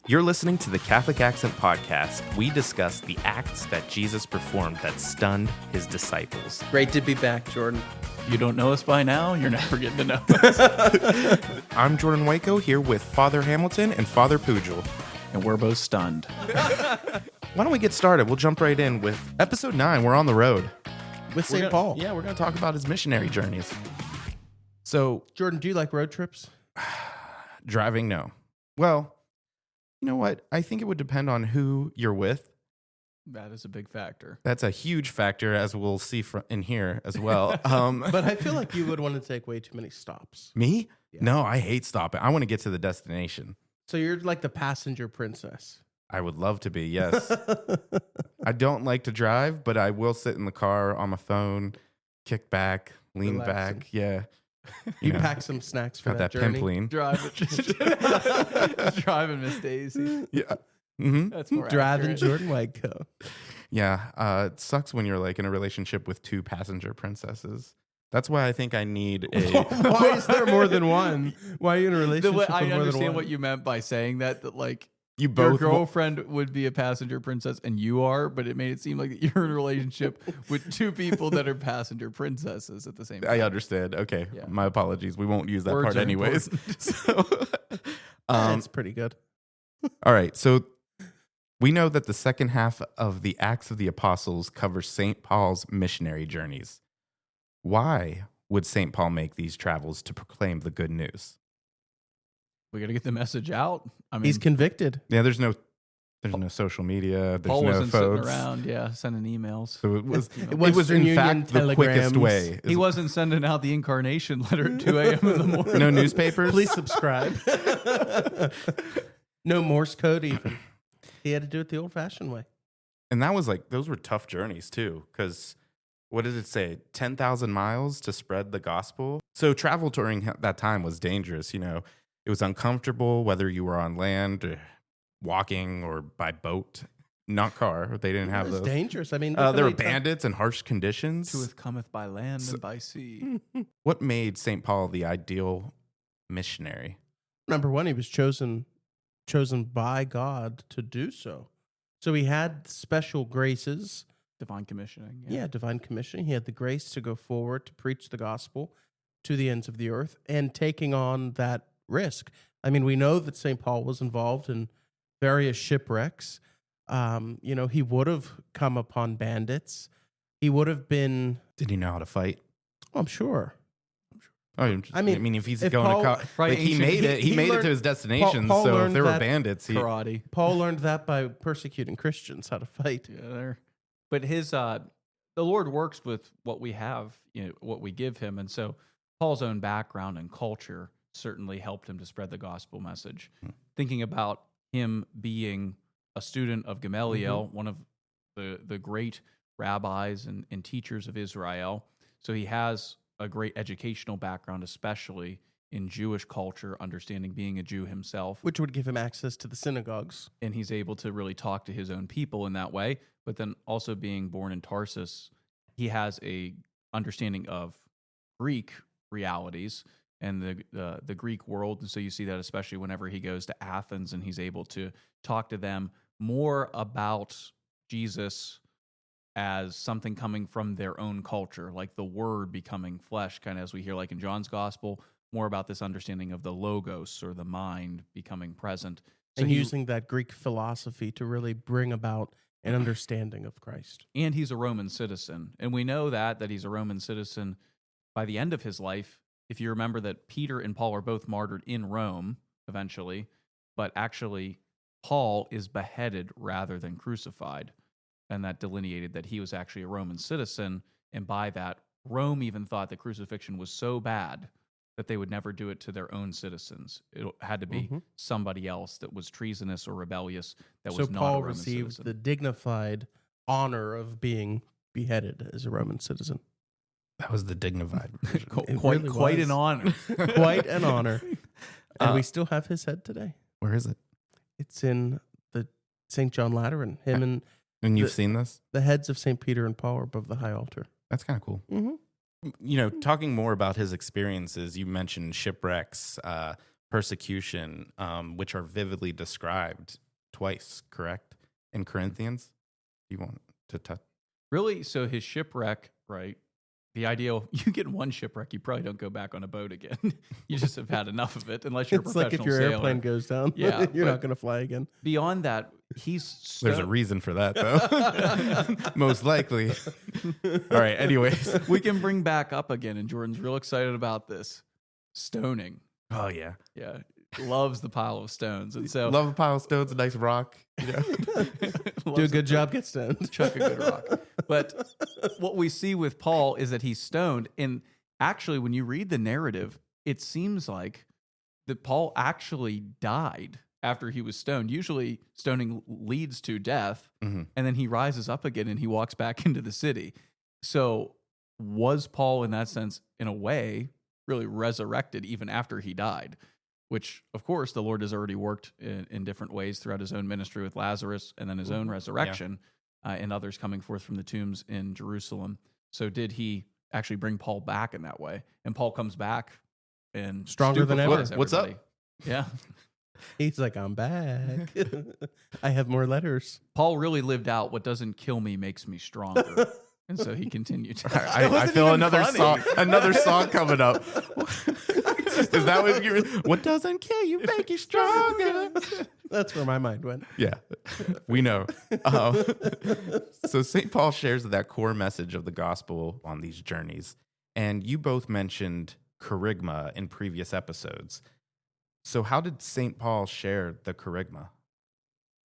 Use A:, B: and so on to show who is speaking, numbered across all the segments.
A: You're listening to the Catholic Accent Podcast. We discuss the acts that Jesus performed that stunned his disciples.
B: Great to be back, Jordan.
C: You don't know us by now, you're never getting to know us.
A: I'm Jordan Waco here with Father Hamilton and Father Pujol.
C: And we're both stunned.
A: Why don't we get started? We'll jump right in with episode 9. We're on the road.
B: With St. Paul.
A: Yeah, we're going to talk about his missionary journeys. So,
B: Jordan, do you like road trips?
A: driving, no. Well, you know what? I think it would depend on who you're with.
C: That is a big factor.
A: That's a huge factor, as we'll see in here as well.
B: But I feel like you would want to take way too many stops.
A: Me?
B: Yeah.
A: No, I hate stopping. I want to get to the destination.
B: So you're like the passenger princess.
A: I would love to be, yes. I don't like to drive, but I will sit in the car on my phone, kick back, lean
B: Relaxing.
A: back. Yeah.
B: You
A: know,
B: pack some snacks for
A: got
B: that
A: that
B: journey.
A: pimpline.
C: Driving Miss Daisy.
A: Yeah. Mm-hmm.
C: That's more
B: Driving
C: accurate.
B: Jordan Waco.
A: Yeah. It sucks when you're like in a relationship with two passenger princesses. That's why I think I need a.
B: Why is there more than one? Why are you in a relationship with
C: I
B: more than
C: understand
B: one?
C: what you meant by saying that like
A: You
C: your
A: both.
C: girlfriend would be a passenger princess and you are, but it made it seem like you're in a relationship with two people that are passenger princesses at the same time.
A: I understand. Okay.
C: Yeah.
A: My apologies. We won't use that
C: Words
A: part
C: are
A: anyways. So,
B: That's pretty good.
A: all right. So we know that the second half of the Acts of the Apostles covers St. Paul's missionary journeys. Why would St. Paul make these travels to proclaim the good news?
C: We got to get the message out. I mean,
B: He's convicted.
A: Yeah, there's no social media. There's
C: Paul
A: no
C: wasn't
A: phones.
C: sitting around, sending emails.
A: So it was
B: Western
A: in
B: Union
A: fact the quickest
B: telegrams.
A: way.
C: He wasn't sending out the incarnation letter at 2 a.m. in the morning.
A: No newspapers.
B: Please subscribe. No Morse code even. He had to do it the old-fashioned way.
A: And that was like, those were tough journeys too, because what did it say? 10,000 miles to spread the gospel. So travel during that time was dangerous. You know, it was uncomfortable whether you were on land, or walking, or by boat, not car. They didn't have
B: It was
A: those.
B: dangerous. I mean,
A: There were bandits and harsh conditions.
C: Truth cometh by land and by sea.
A: What made St. Paul the ideal missionary?
B: Number one, he was chosen by God to do so. So he had special graces.
C: Divine commissioning.
B: Yeah, divine commissioning. He had the grace to go forward to preach the gospel to the ends of the earth and taking on that risk. I mean, we know that St. Paul was involved in various shipwrecks. He would have come upon bandits. He would have been,
A: Did he know how to fight?
B: I'm sure.
A: Oh,
B: I mean,
A: if he's
B: if
A: going
B: Paul-
A: to,
C: Right,
A: he
C: ancient-
A: made it. He made it
B: learned-
A: to his destination.
B: Paul
A: So if
B: learned
A: there were
B: that
A: bandits,
C: Karate.
B: Paul learned that by persecuting Christians, how to fight.
C: Yeah, there. But the Lord works with what we have, what we give him. And so Paul's own background and culture certainly helped him to spread the gospel message. Thinking about him being a student of Gamaliel, one of the great rabbis and teachers of Israel. So he has a great educational background, especially in Jewish culture, understanding being a Jew himself.
B: Which would give him access to the synagogues.
C: And he's able to really talk to his own people in that way. But then also being born in Tarsus, he has a understanding of Greek realities and the Greek world. And so you see that especially whenever he goes to Athens and he's able to talk to them more about Jesus as something coming from their own culture, like the word becoming flesh, kind of as we hear like in John's gospel, more about this understanding of the logos or the mind becoming present.
B: And using that Greek philosophy to really bring about an understanding of Christ.
C: And he's a Roman citizen. And we know that he's a Roman citizen by the end of his life. If you remember that Peter and Paul are both martyred in Rome eventually, but actually Paul is beheaded rather than crucified. And that delineated that he was actually a Roman citizen. And by that, Rome even thought that crucifixion was so bad that they would never do it to their own citizens. It had to be somebody else that was treasonous or rebellious that was not
B: Paul
C: a Roman
B: received
C: citizen.
B: the dignified honor of being beheaded as a Roman citizen.
A: That was the dignified version.
B: It
C: quite
B: really
C: an
B: was.
C: honor.
B: Quite an honor. And we still have his head today.
A: Where is it?
B: It's in the St. John Lateran. Him and
A: You've seen this?
B: the heads of St. Peter and Paul are above the high altar.
A: That's kind of cool.
B: Mm-hmm.
A: You know, talking more about his experiences, you mentioned shipwrecks, persecution, which are vividly described twice, correct? In Corinthians? You want to touch?
C: Really? So his shipwreck, right? The idea, you get one shipwreck, you probably don't go back on a boat again. You just have had enough of it, unless you're a
B: It's
C: professional
B: like if your
C: sailor.
B: airplane goes down,
C: Yeah,
B: you're
C: but-
B: not going to fly again.
C: Beyond that,
A: There's a reason for that, though. Most likely. All right, anyways.
C: we can bring back up again, and Jordan's real excited about this. Stoning.
A: Oh, yeah.
C: Yeah. Loves the pile of stones. And so
A: Love a pile of stones, a nice rock. You know?
B: Do a good job, get stoned.
C: Chuck a good rock. But what we see with Paul is that he's stoned. And actually, when you read the narrative, it seems like that Paul actually died after he was stoned. Usually, stoning leads to death, and then he rises up again and he walks back into the city. So, was Paul, in that sense, in a way, really resurrected even after he died? Which, of course, the Lord has already worked in different ways throughout his own ministry with Lazarus and then his own resurrection and others coming forth from the tombs in Jerusalem. So did he actually bring Paul back in that way? And Paul comes back and
B: Stronger than ever.
C: stupefies
A: What's up?
C: everybody. Yeah.
B: He's like, I'm back. I have more letters.
C: Paul really lived out what doesn't kill me makes me stronger. And so he continued.
A: I
B: wasn't
A: feel
B: even
A: another
B: funny.
A: song coming up. Is that what you? What doesn't kill you make you stronger?
B: That's where my mind went.
A: Yeah, we know. So St. Paul shares that core message of the gospel on these journeys, and you both mentioned kerygma in previous episodes. So how did St. Paul share the kerygma?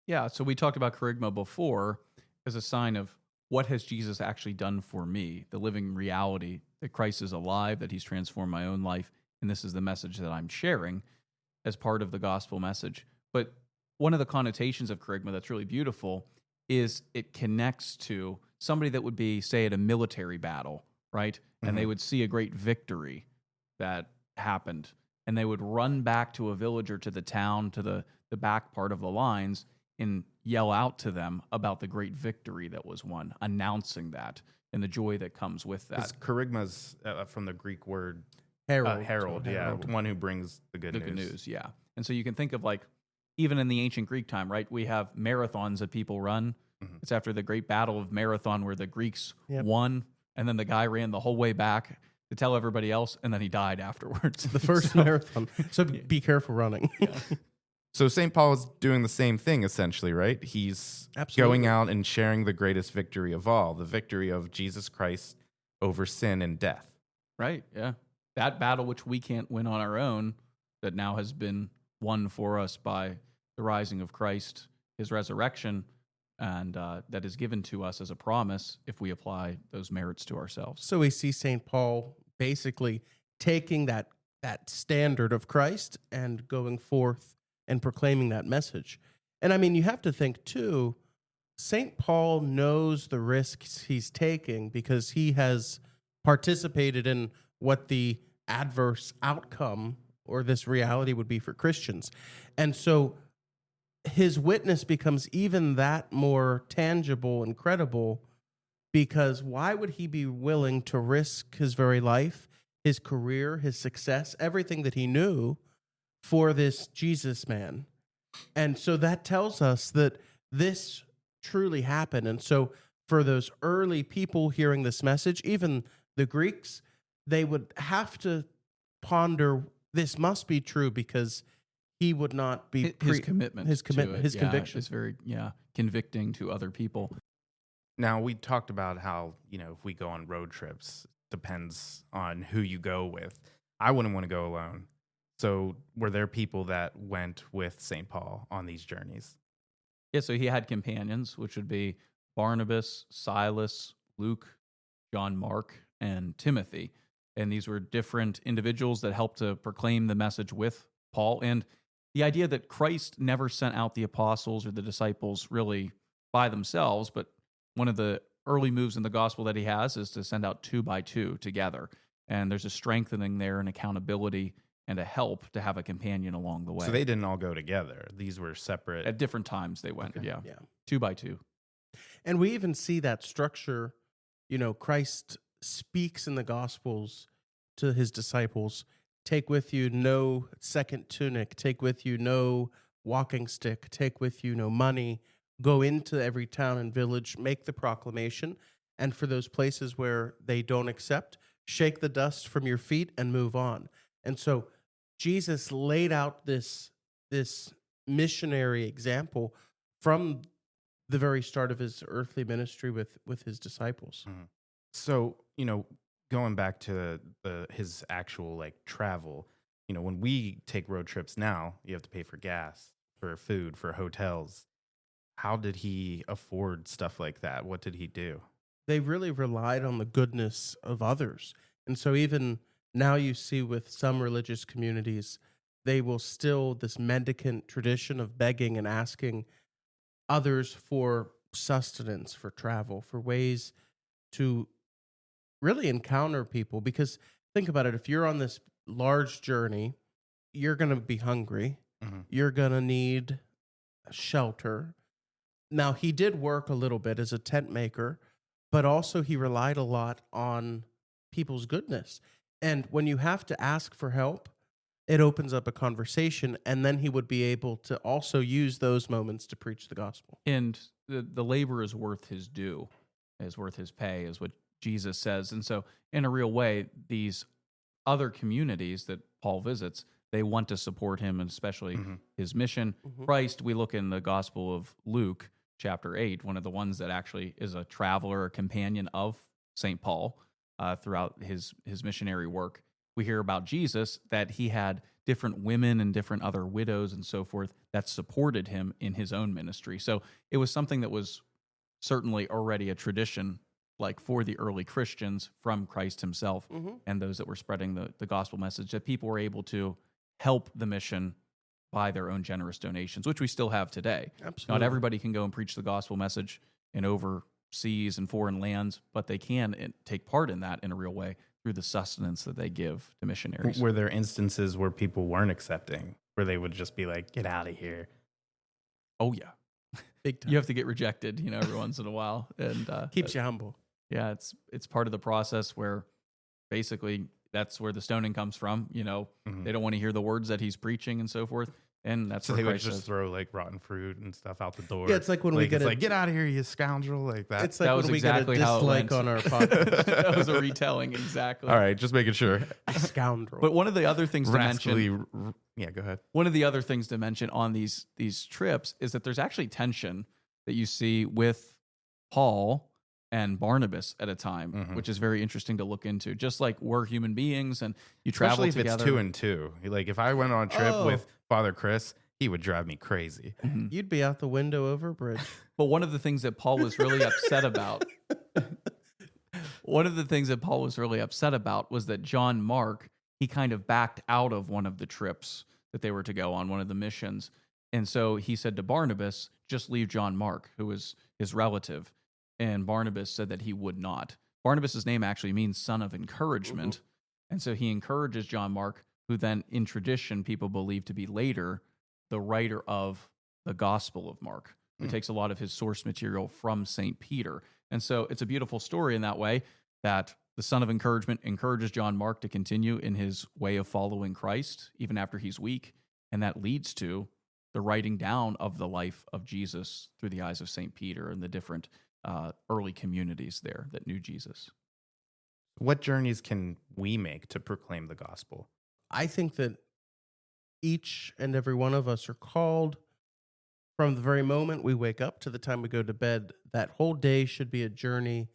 C: Yeah, so we talked about kerygma before as a sign of what has Jesus actually done for me, the living reality that Christ is alive, that he's transformed my own life, and this is the message that I'm sharing as part of the gospel message. But one of the connotations of kerygma that's really beautiful is it connects to somebody that would be, say, at a military battle, right? And they would see a great victory that happened, and they would run back to a village or to the town, to the back part of the lines, and yell out to them about the great victory that was won, announcing that and the joy that comes with that.
A: Because kerygma's from the Greek word
B: Herald.
A: herald, yeah, one who brings the good
C: The
A: news.
C: good news, yeah. And so you can think of, like, even in the ancient Greek time, right? We have marathons that people run. It's after the great battle of Marathon where the Greeks won, and then the guy ran the whole way back to tell everybody else, and then he died afterwards.
B: The first marathon. So be careful running.
A: So St. Paul is doing the same thing, essentially, right? He's
B: Absolutely.
A: going out and sharing the greatest victory of all, the victory of Jesus Christ over sin and death.
C: Right, yeah. That battle which we can't win on our own, that now has been won for us by the rising of Christ, his resurrection, and that is given to us as a promise if we apply those merits to ourselves.
B: So we see St. Paul basically taking that standard of Christ and going forth and proclaiming that message. And I mean, you have to think too, St. Paul knows the risks he's taking because he has participated in what the adverse outcome or this reality would be for Christians. And so his witness becomes even that more tangible and credible, because why would he be willing to risk his very life, his career, his success, everything that he knew for this Jesus man? And so that tells us that this truly happened. And so for those early people hearing this message, even the Greeks, they would have to ponder, this must be true, because he would not be
C: his commitment,
B: his
C: to
B: commitment,
C: it,
B: his conviction
C: is very convicting to other people.
A: Now, we talked about how, if we go on road trips, depends on who you go with. I wouldn't want to go alone. So were there people that went with St. Paul on these journeys?
C: Yeah, so he had companions, which would be Barnabas, Silas, Luke, John Mark, and Timothy. And these were different individuals that helped to proclaim the message with Paul. And the idea that Christ never sent out the apostles or the disciples really by themselves, but one of the early moves in the gospel that he has is to send out 2 by 2 together. And there's a strengthening there and accountability and a help to have a companion along the way.
A: So they didn't all go together. These were separate.
C: At different times they went,
A: Okay.
C: yeah.
B: Yeah.
C: 2 by 2.
B: And we even see that structure. Christ speaks in the Gospels to his disciples take with you no second tunic, take with you no walking stick, take with you no money, go into every town and village, make the proclamation, and for those places where they don't accept, shake the dust from your feet and move on. And so Jesus laid out this missionary example from the very start of his earthly ministry with his disciples.
A: Mhm. So, going back to his actual like travel, when we take road trips now, you have to pay for gas, for food, for hotels. How did he afford stuff like that? What did he do?
B: They really relied on the goodness of others. And so even now you see with some religious communities, they will still, this mendicant tradition of begging and asking others for sustenance, for travel, for ways to really encounter people. Because think about it, if you're on this large journey, you're going to be hungry.
A: Mhm.
B: You're going to need shelter. Now, he did work a little bit as a tent maker, but also he relied a lot on people's goodness. And when you have to ask for help, it opens up a conversation, and then he would be able to also use those moments to preach the gospel.
C: And the labor is worth his due, is worth his pay, is what Jesus says. And so, in a real way, these other communities that Paul visits, they want to support him, and especially his mission. Christ, we look in the Gospel of Luke, chapter 8, one of the ones that actually is a traveler, a companion of St. Paul throughout his missionary work. We hear about Jesus, that he had different women and different other widows and so forth that supported him in his own ministry. So it was something that was certainly already a tradition, like for the early Christians from Christ himself and those that were spreading the gospel message, that people were able to help the mission by their own generous donations, which we still have today.
B: Absolutely.
C: Not everybody can go and preach the gospel message in overseas and foreign lands, but they can take part in that in a real way through the sustenance that they give to missionaries.
A: Were there instances where people weren't accepting, where they would just be like, get out of here?
C: Oh, yeah.
B: Big time.
C: You have to get rejected, every once in a while. And
B: Keeps you humble.
C: yeah, it's part of the process where basically that's where the stoning comes from. They don't want to hear the words that he's preaching and so forth. And that's
A: So
C: where
A: they would
C: Christ
A: just
C: says,
A: throw like rotten fruit and stuff out the door.
B: Yeah, it's like when we get
A: get out of here, you scoundrel, like that.
B: It's like
C: That
B: when
C: was
B: we
C: exactly
B: get a
C: how it
B: dislike
C: went.
B: on our podcast.
C: that was a retelling, exactly.
A: All right, just making sure.
B: Scoundrel.
C: But one of the other things to
A: Rascally,
C: mention,
A: yeah, go ahead.
C: one of the other things to mention on these trips is that there's actually tension that you see with Paul and Barnabas at a time, which is very interesting to look into. Just like we're human beings and you travel
A: Especially if
C: together.
A: it's 2 and 2. Like if I went on a trip with Father Chris, he would drive me crazy.
B: You'd be out the window over a bridge.
C: But one of the things that Paul was really upset about, was that John Mark, he kind of backed out of one of the trips that they were to go on, one of the missions. And so he said to Barnabas, just leave John Mark, who was his relative. And Barnabas said that he would not. Barnabas's name actually means son of encouragement. And so he encourages John Mark, who then in tradition people believe to be later the writer of the Gospel of Mark, who takes a lot of his source material from St. Peter. And so it's a beautiful story in that way, that the son of encouragement encourages John Mark to continue in his way of following Christ, even after he's weak. And that leads to the writing down of the life of Jesus through the eyes of St. Peter and the different early communities there that knew Jesus.
A: What journeys can we make to proclaim the gospel?
B: I think that each and every one of us are called from the very moment we wake up to the time we go to bed. That whole day should be a journey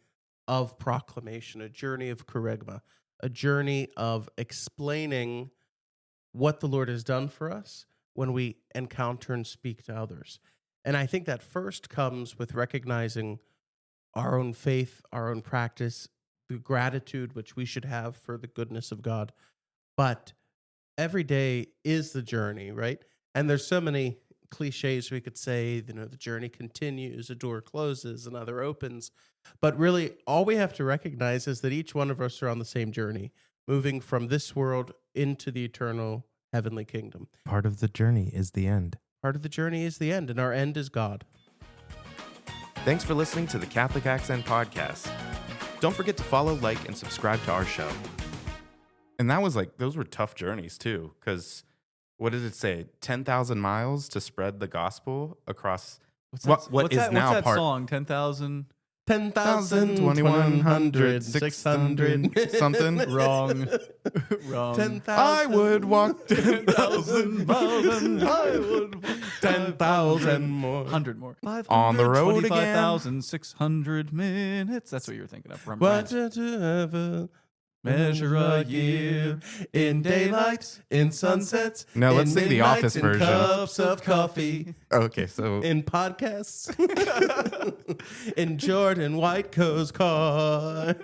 B: of proclamation, a journey of kerygma, a journey of explaining what the Lord has done for us when we encounter and speak to others. And I think that first comes with recognizing our own faith, our own practice, the gratitude which we should have for the goodness of God. But every day is the journey, right? And there's so many cliches we could say, the journey continues, a door closes, another opens. But really, all we have to recognize is that each one of us are on the same journey, moving from this world into the eternal heavenly kingdom.
A: Part of the journey is the end.
B: Part of the journey is the end, and our end is God.
A: Thanks for listening to the Catholic Accent Podcast. Don't forget to follow, like, and subscribe to our show. And that was like, those were tough journeys too. Because what did it say? 10,000 miles to spread the gospel across what is now
C: what's that
A: part
C: song? 10,000
B: 10,000, 2,100, 600.
A: something.
C: wrong.
B: 10,000.
A: I would walk
C: 10,000 miles and I would
B: 10,000 more.
C: 100 more.
A: On the road again.
C: 25,600 minutes. That's what you were thinking of. From
B: What did you ever
C: measure a year
B: in daylight, in sunsets?
A: No, let's
B: in
A: sing the
B: midnights,
A: Office
B: in
A: version.
B: Cups of coffee,
A: Okay, so
B: in podcasts, in Jordan Whitecoat's car.